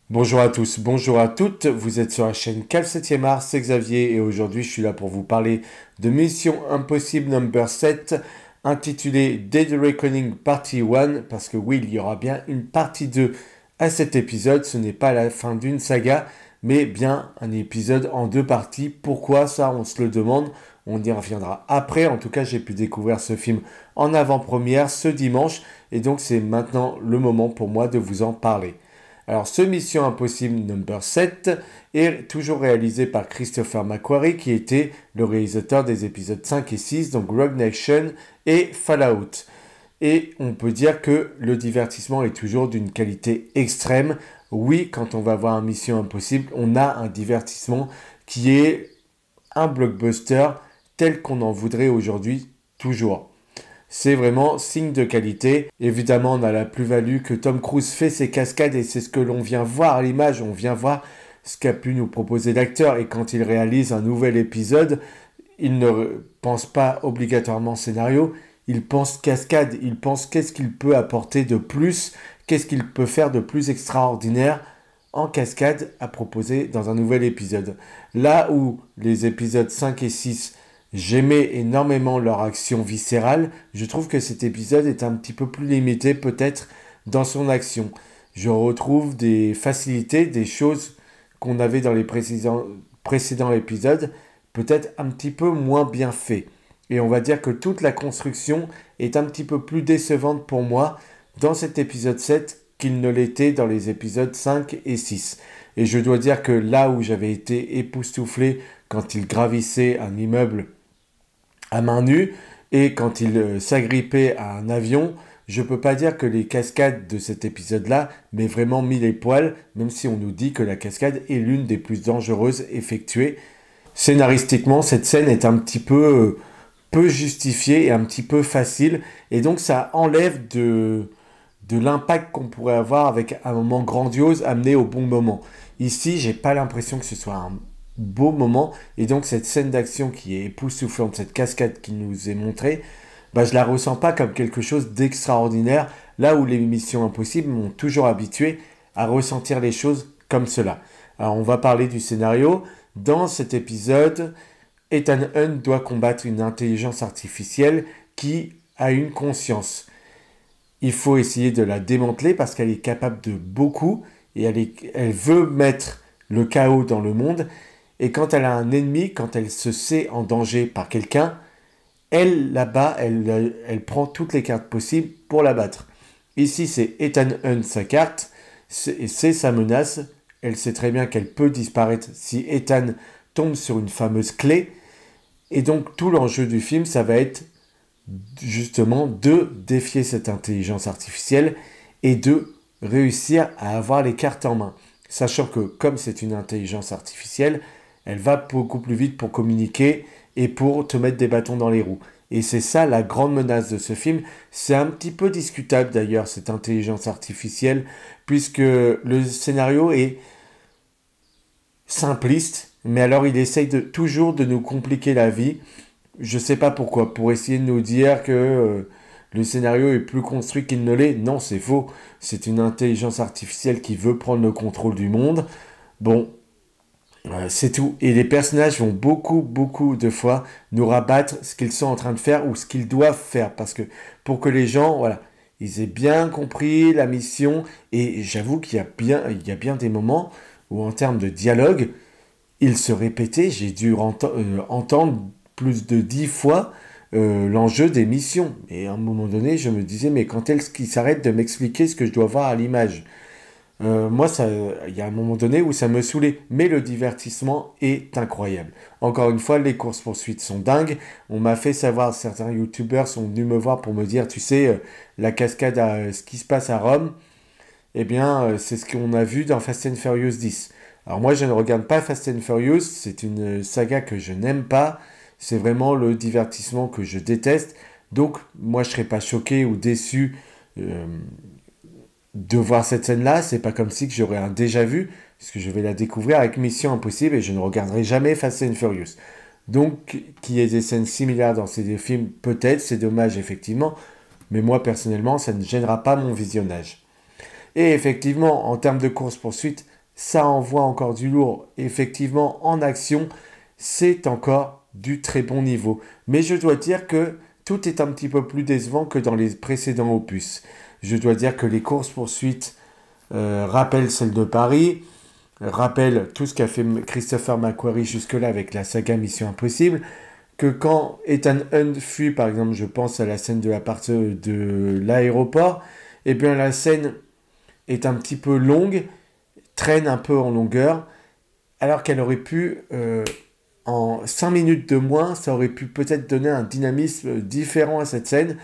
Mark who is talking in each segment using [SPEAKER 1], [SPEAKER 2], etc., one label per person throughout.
[SPEAKER 1] Bonjour à tous, bonjour à toutes, vous êtes sur la chaîne Cal 7e art, c'est Xavier et aujourd'hui je suis là pour vous parler de Mission Impossible Number 7 intitulée Dead Reckoning Party 1 parce que oui, il y aura bien une partie 2 à cet épisode, ce n'est pas la fin d'une saga mais bien un épisode en deux parties. Pourquoi ça, on se le demande, on y reviendra après. En tout cas, j'ai pu découvrir ce film en avant-première ce dimanche et donc c'est maintenant le moment pour moi de vous en parler. Alors, ce Mission Impossible Number 7 est toujours réalisé par Christopher McQuarrie, qui était le réalisateur des épisodes 5 et 6, donc Rogue Nation et Fallout. Et on peut dire que le divertissement est toujours d'une qualité extrême. Oui, quand on va voir un Mission Impossible, on a un divertissement qui est un blockbuster tel qu'on en voudrait aujourd'hui toujours. C'est vraiment signe de qualité. Évidemment, on a la plus-value que Tom Cruise fait ses cascades et c'est ce que l'on vient voir à l'image. On vient voir ce qu'a pu nous proposer l'acteur. Et quand il réalise un nouvel épisode, il ne pense pas obligatoirement scénario, il pense cascade, il pense qu'est-ce qu'il peut apporter de plus, qu'est-ce qu'il peut faire de plus extraordinaire en cascade à proposer dans un nouvel épisode. Là où les épisodes 5 et 6, j'aimais énormément leur action viscérale, je trouve que cet épisode est un petit peu plus limité peut-être dans son action. Je retrouve des facilités, des choses qu'on avait dans les précédents épisodes, peut-être un petit peu moins bien fait. Et on va dire que toute la construction est un petit peu plus décevante pour moi dans cet épisode 7 qu'il ne l'était dans les épisodes 5 et 6. Et je dois dire que là où j'avais été époustouflé quand il gravissait un immeuble à main nue et quand il s'agrippait à un avion, je peux pas dire que les cascades de cet épisode-là m'aient vraiment mis les poils, même si on nous dit que la cascade est l'une des plus dangereuses effectuées. Scénaristiquement, cette scène est un petit peu justifiée et un petit peu facile, et donc ça enlève de l'impact qu'on pourrait avoir avec un moment grandiose amené au bon moment. Ici, j'ai pas l'impression que ce soit un beau moment, et donc cette scène d'action qui est époustouflante, cette cascade qui nous est montrée, bah, je la ressens pas comme quelque chose d'extraordinaire, là où les missions impossibles m'ont toujours habitué à ressentir les choses comme cela. Alors on va parler du scénario. Dans cet épisode, Ethan Hunt doit combattre une intelligence artificielle qui a une conscience. Il faut essayer de la démanteler parce qu'elle est capable de beaucoup et elle veut mettre le chaos dans le monde. Et quand elle a un ennemi, quand elle se sait en danger par quelqu'un, elle la bat, elle prend toutes les cartes possibles pour la battre. Ici, c'est Ethan Hunt sa carte, c'est sa menace. Elle sait très bien qu'elle peut disparaître si Ethan tombe sur une fameuse clé. Et donc tout l'enjeu du film, ça va être justement de défier cette intelligence artificielle et de réussir à avoir les cartes en main. Sachant que comme c'est une intelligence artificielle, elle va beaucoup plus vite pour communiquer et pour te mettre des bâtons dans les roues. Et c'est ça la grande menace de ce film. C'est un petit peu discutable d'ailleurs, cette intelligence artificielle, puisque le scénario est simpliste, mais alors il essaye toujours de nous compliquer la vie. Je sais pas pourquoi, pour essayer de nous dire que le scénario est plus construit qu'il ne l'est. Non, c'est faux. C'est une intelligence artificielle qui veut prendre le contrôle du monde. Bon, c'est tout. Et les personnages vont beaucoup de fois nous rabattre ce qu'ils sont en train de faire ou ce qu'ils doivent faire. Parce que pour que les gens, voilà, ils aient bien compris la mission. Et j'avoue il y a bien des moments où en termes de dialogue, il se répétait. J'ai dû entendre plus de 10 fois l'enjeu des missions. Et à un moment donné, je me disais, mais quand est-ce qu'il s'arrête de m'expliquer ce que je dois voir à l'image? Moi, il y a un moment donné où ça me saoulait, mais le divertissement est incroyable. Encore une fois, les courses-poursuites sont dingues. On m'a fait savoir, certains youtubeurs sont venus me voir pour me dire, tu sais, la cascade, ce qui se passe à Rome, eh bien, c'est ce qu'on a vu dans Fast and Furious 10. Alors moi, je ne regarde pas Fast and Furious, c'est une saga que je n'aime pas. C'est vraiment le divertissement que je déteste. Donc, moi, je ne serais pas choqué ou déçu euh, de voir cette scène-là. C'est pas comme si que j'aurais un déjà vu, puisque je vais la découvrir avec Mission Impossible et je ne regarderai jamais Fast and Furious. Donc, qu'il y ait des scènes similaires dans ces deux films, peut-être, c'est dommage effectivement, mais moi personnellement, ça ne gênera pas mon visionnage. Et effectivement, en termes de course-poursuite, ça envoie encore du lourd. Effectivement, en action, c'est encore du très bon niveau. Mais je dois dire que tout est un petit peu plus décevant que dans les précédents opus. Je dois dire que les courses-poursuites rappellent celles de Paris, rappellent tout ce qu'a fait Christopher McQuarrie jusque-là avec la saga Mission Impossible, que quand Ethan Hunt fuit, par exemple, je pense à la scène de la partie de l'aéroport, eh bien la scène est un petit peu longue, traîne un peu en longueur, alors qu'elle aurait pu, en 5 minutes de moins, ça aurait pu peut-être donner un dynamisme différent à cette scène.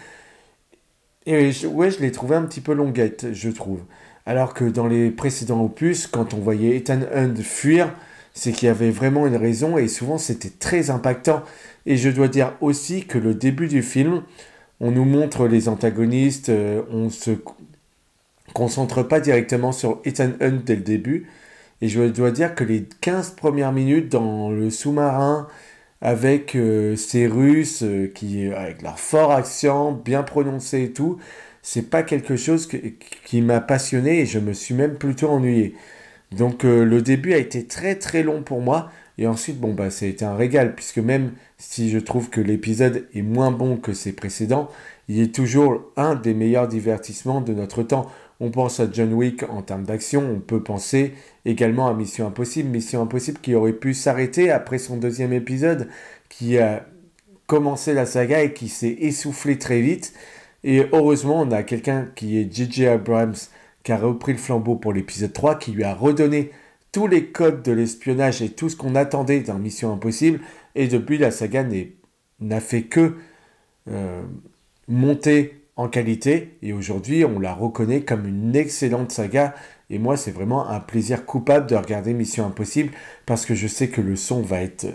[SPEAKER 1] Et ouais, je l'ai trouvé un petit peu longuette, je trouve. Alors que dans les précédents opus, quand on voyait Ethan Hunt fuir, c'est qu'il y avait vraiment une raison et souvent c'était très impactant. Et je dois dire aussi que le début du film, on nous montre les antagonistes, on se concentre pas directement sur Ethan Hunt dès le début. Et je dois dire que les 15 premières minutes dans le sous-marin, avec ces Russes avec leur fort accent, bien prononcé et tout, c'est pas quelque chose qui m'a passionné et je me suis même plutôt ennuyé. Donc le début a été très très long pour moi et ensuite bon bah ça a été un régal puisque même si je trouve que l'épisode est moins bon que ses précédents, il est toujours un des meilleurs divertissements de notre temps. On pense à John Wick en termes d'action, on peut penser également à Mission Impossible qui aurait pu s'arrêter après son deuxième épisode, qui a commencé la saga et qui s'est essoufflé très vite. Et heureusement, on a quelqu'un qui est J.J. Abrams, qui a repris le flambeau pour l'épisode 3, qui lui a redonné tous les codes de l'espionnage et tout ce qu'on attendait dans Mission Impossible. Et depuis, la saga n'a fait que euh, monter en qualité. Et aujourd'hui, on la reconnaît comme une excellente saga. Et moi, c'est vraiment un plaisir coupable de regarder Mission Impossible parce que je sais que le son va être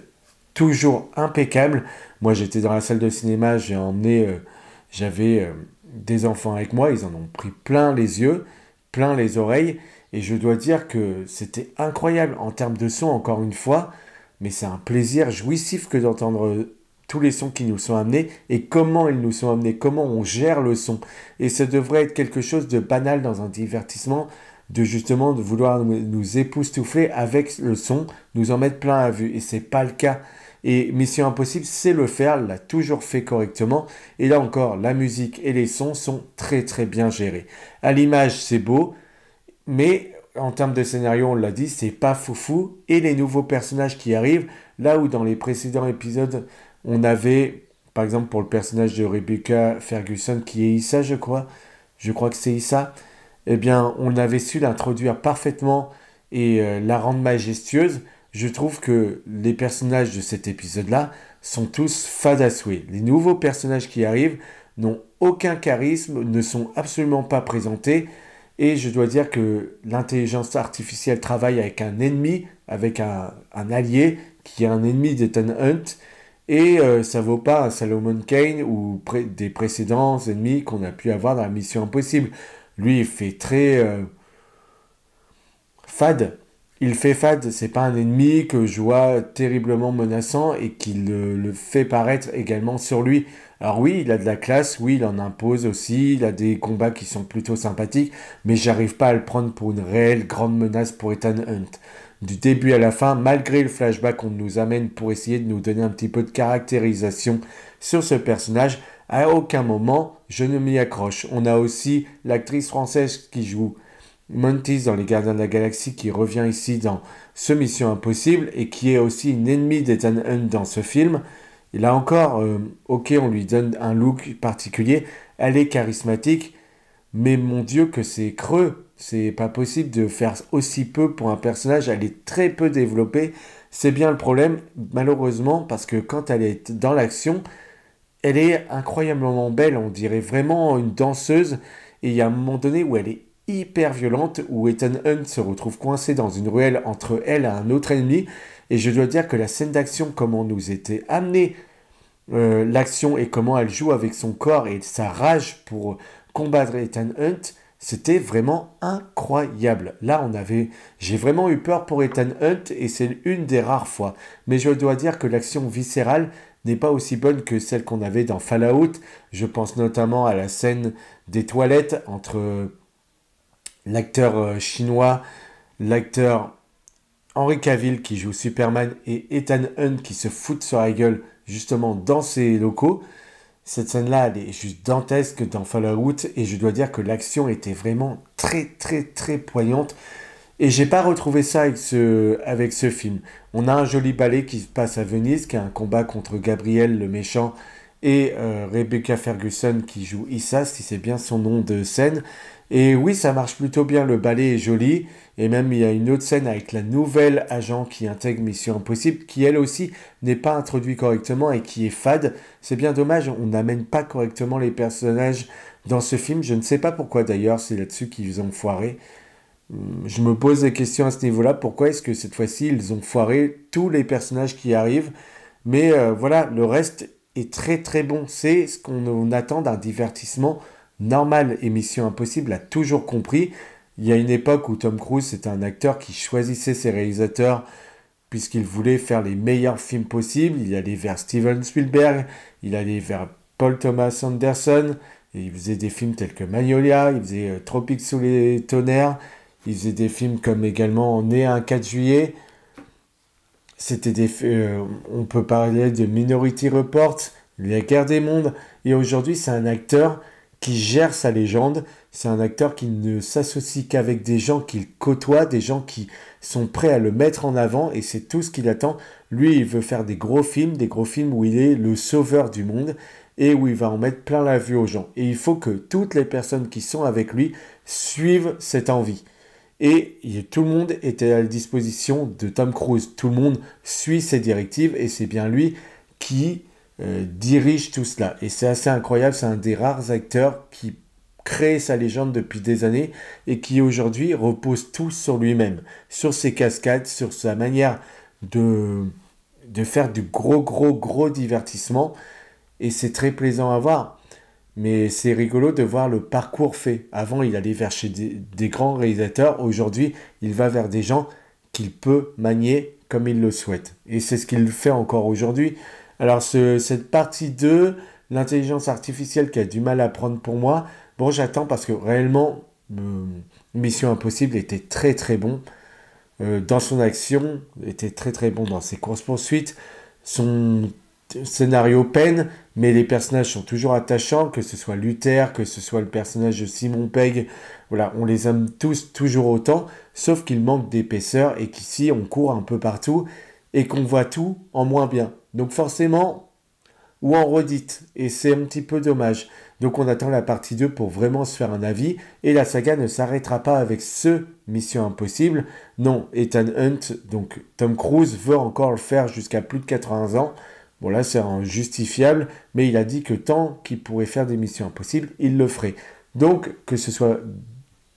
[SPEAKER 1] toujours impeccable. Moi, j'étais dans la salle de cinéma, j'avais des enfants avec moi, ils en ont pris plein les yeux, plein les oreilles, et je dois dire que c'était incroyable en termes de son, encore une fois, mais c'est un plaisir jouissif que d'entendre tous les sons qui nous sont amenés et comment ils nous sont amenés, comment on gère le son. Et ça devrait être quelque chose de banal dans un divertissement, de justement de vouloir nous époustoufler avec le son, nous en mettre plein à vue, et c'est pas le cas. Et Mission Impossible sait le faire, l'a toujours fait correctement. Et là encore, la musique et les sons sont très très bien gérés. À l'image, c'est beau, mais en termes de scénario, on l'a dit, c'est pas foufou. Et les nouveaux personnages qui arrivent, là où dans les précédents épisodes, on avait, par exemple pour le personnage de Rebecca Ferguson, qui est Issa, je crois que c'est Issa, eh bien, on avait su l'introduire parfaitement et la rendre majestueuse. Je trouve que les personnages de cet épisode-là sont tous fades à souhait. Les nouveaux personnages qui arrivent n'ont aucun charisme, ne sont absolument pas présentés. Et je dois dire que l'intelligence artificielle travaille avec un ennemi, avec un allié, qui est un ennemi d'Ethan Hunt. Et ça vaut pas un Solomon Kane ou des précédents ennemis qu'on a pu avoir dans la Mission Impossible. Lui, il fait très fade. Il fait fade, c'est pas un ennemi que je vois terriblement menaçant et qui le fait paraître également sur lui. Alors oui, il a de la classe, oui, il en impose aussi, il a des combats qui sont plutôt sympathiques, mais j'arrive pas à le prendre pour une réelle grande menace pour Ethan Hunt. Du début à la fin, malgré le flashback qu'on nous amène pour essayer de nous donner un petit peu de caractérisation sur ce personnage, à aucun moment je ne m'y accroche. On a aussi l'actrice française qui joue Mantis dans Les Gardiens de la Galaxie qui revient ici dans ce Mission Impossible et qui est aussi une ennemie d'Ethan Hunt dans ce film. Et là encore, ok, on lui donne un look particulier, elle est charismatique, mais mon Dieu que c'est creux, c'est pas possible de faire aussi peu pour un personnage, elle est très peu développée, c'est bien le problème, malheureusement, parce que quand elle est dans l'action, elle est incroyablement belle, on dirait vraiment une danseuse, et il y a un moment donné où elle est hyper violente, où Ethan Hunt se retrouve coincé dans une ruelle entre elle et un autre ennemi, et je dois dire que la scène d'action, comment nous était amenée l'action et comment elle joue avec son corps et sa rage pour combattre Ethan Hunt, c'était vraiment incroyable. Là, j'ai vraiment eu peur pour Ethan Hunt et c'est une des rares fois. Mais je dois dire que l'action viscérale n'est pas aussi bonne que celle qu'on avait dans Fallout. Je pense notamment à la scène des toilettes entre l'acteur chinois l'acteur Henry Cavill qui joue Superman et Ethan Hunt qui se foutent sur la gueule justement dans ces locaux. Cette scène-là, elle est juste dantesque dans Fallout et je dois dire que l'action était vraiment très très très poignante. Et j'ai pas retrouvé ça avec ce film. On a un joli ballet qui se passe à Venise, qui a un combat contre Gabriel le méchant et Rebecca Ferguson qui joue Issa, si c'est bien son nom de scène. Et oui, ça marche plutôt bien, le ballet est joli. Et même il y a une autre scène avec la nouvelle agent qui intègre Mission Impossible, qui elle aussi n'est pas introduite correctement et qui est fade. C'est bien dommage, on n'amène pas correctement les personnages dans ce film. Je ne sais pas pourquoi d'ailleurs, c'est là-dessus qu'ils ont foiré. Je me pose des questions à ce niveau-là. Pourquoi est-ce que cette fois-ci, ils ont foiré tous les personnages qui arrivent? Mais voilà, le reste est très très bon. C'est ce qu'on attend d'un divertissement normal. Et Mission Impossible a toujours compris. Il y a une époque où Tom Cruise, c'était un acteur qui choisissait ses réalisateurs puisqu'il voulait faire les meilleurs films possibles. Il allait vers Steven Spielberg, il allait vers Paul Thomas Anderson, et il faisait des films tels que Magnolia, il faisait Tropique sous les tonnerres, il faisait des films comme également Né un 4 juillet. On peut parler de Minority Report, La guerre des mondes. Et aujourd'hui, c'est un acteur qui gère sa légende. C'est un acteur qui ne s'associe qu'avec des gens qu'il côtoie, des gens qui sont prêts à le mettre en avant. Et c'est tout ce qu'il attend. Lui, il veut faire des gros films où il est le sauveur du monde et où il va en mettre plein la vue aux gens. Et il faut que toutes les personnes qui sont avec lui suivent cette envie. Et tout le monde était à la disposition de Tom Cruise. Tout le monde suit ses directives et c'est bien lui qui dirige tout cela. Et c'est assez incroyable, c'est un des rares acteurs qui crée sa légende depuis des années et qui aujourd'hui repose tout sur lui-même, sur ses cascades, sur sa manière de faire du gros divertissement. Et c'est très plaisant à voir. Mais c'est rigolo de voir le parcours fait. Avant, il allait vers chez des grands réalisateurs. Aujourd'hui, il va vers des gens qu'il peut manier comme il le souhaite. Et c'est ce qu'il fait encore aujourd'hui. Alors, cette partie 2, l'intelligence artificielle qui a du mal à prendre pour moi, bon, j'attends parce que réellement, Mission Impossible était très très bon dans son action, était très très bon dans ses courses-poursuites. Son scénario peine, mais les personnages sont toujours attachants, que ce soit Luther, que ce soit le personnage de Simon Pegg, voilà, on les aime tous toujours autant, sauf qu'il manque d'épaisseur et qu'ici on court un peu partout et qu'on voit tout en moins bien. Donc forcément, ou en redite, et c'est un petit peu dommage. Donc on attend la partie 2 pour vraiment se faire un avis, et la saga ne s'arrêtera pas avec ce Mission Impossible. Non, Ethan Hunt, donc Tom Cruise, veut encore le faire jusqu'à plus de 80 ans. Bon là c'est injustifiable, mais il a dit que tant qu'il pourrait faire des missions impossibles, il le ferait. Donc que ce soit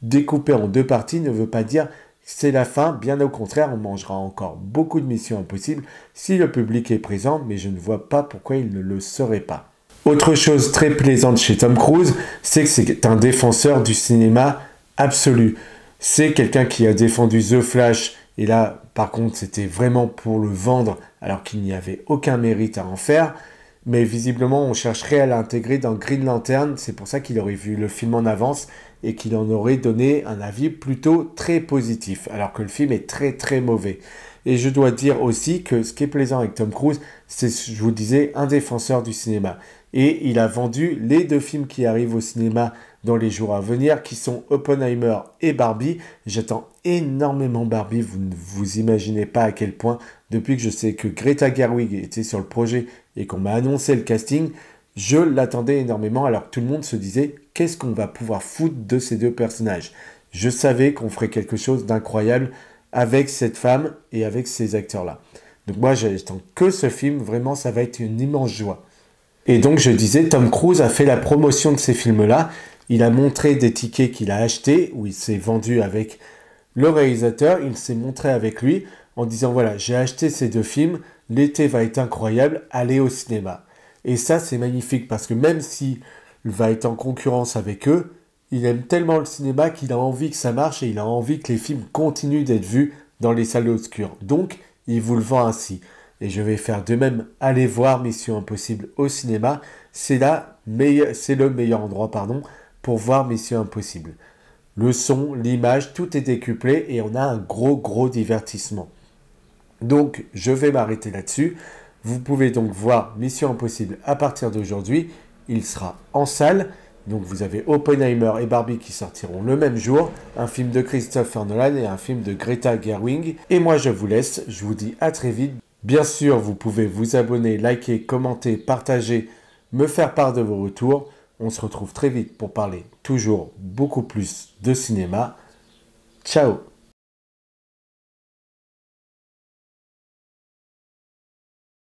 [SPEAKER 1] découpé en 2 parties ne veut pas dire que c'est la fin, bien au contraire, on mangera encore beaucoup de missions impossibles si le public est présent, mais je ne vois pas pourquoi il ne le serait pas. Autre chose très plaisante chez Tom Cruise, c'est que c'est un défenseur du cinéma absolu. C'est quelqu'un qui a défendu The Flash, et là, par contre, c'était vraiment pour le vendre, alors qu'il n'y avait aucun mérite à en faire. Mais visiblement, on chercherait à l'intégrer dans Green Lantern. C'est pour ça qu'il aurait vu le film en avance et qu'il en aurait donné un avis plutôt très positif, alors que le film est très très mauvais. Et je dois dire aussi que ce qui est plaisant avec Tom Cruise, c'est, je vous disais, un défenseur du cinéma. Et il a vendu les 2 films qui arrivent au cinéma dans les jours à venir, qui sont Oppenheimer et Barbie. J'attends énormément Barbie, vous ne vous imaginez pas à quel point, depuis que je sais que Greta Gerwig était sur le projet et qu'on m'a annoncé le casting, je l'attendais énormément, alors que tout le monde se disait, qu'est-ce qu'on va pouvoir foutre de ces 2 personnages? Je savais qu'on ferait quelque chose d'incroyable avec cette femme et avec ces acteurs-là. Donc moi, j'attends que ce film, vraiment, ça va être une immense joie. Et donc je disais, Tom Cruise a fait la promotion de ces films-là. Il a montré des tickets qu'il a achetés, où il s'est vendu avec le réalisateur. Il s'est montré avec lui en disant, voilà, j'ai acheté ces 2 films, l'été va être incroyable, allez au cinéma. Et ça, c'est magnifique, parce que même s'il va être en concurrence avec eux, il aime tellement le cinéma qu'il a envie que ça marche et il a envie que les films continuent d'être vus dans les salles obscures. Donc, il vous le vend ainsi. Et je vais faire de même, aller voir Mission Impossible au cinéma. C'est le meilleur endroit, pour voir Mission Impossible. Le son, l'image, tout est décuplé et on a un gros divertissement. Donc, je vais m'arrêter là-dessus. Vous pouvez donc voir Mission Impossible à partir d'aujourd'hui. Il sera en salle. Donc, vous avez Oppenheimer et Barbie qui sortiront le même jour. Un film de Christopher Nolan et un film de Greta Gerwig. Et moi, je vous laisse. Je vous dis à très vite. Bien sûr, vous pouvez vous abonner, liker, commenter, partager, me faire part de vos retours. On se retrouve très vite pour parler toujours beaucoup plus de cinéma. Ciao!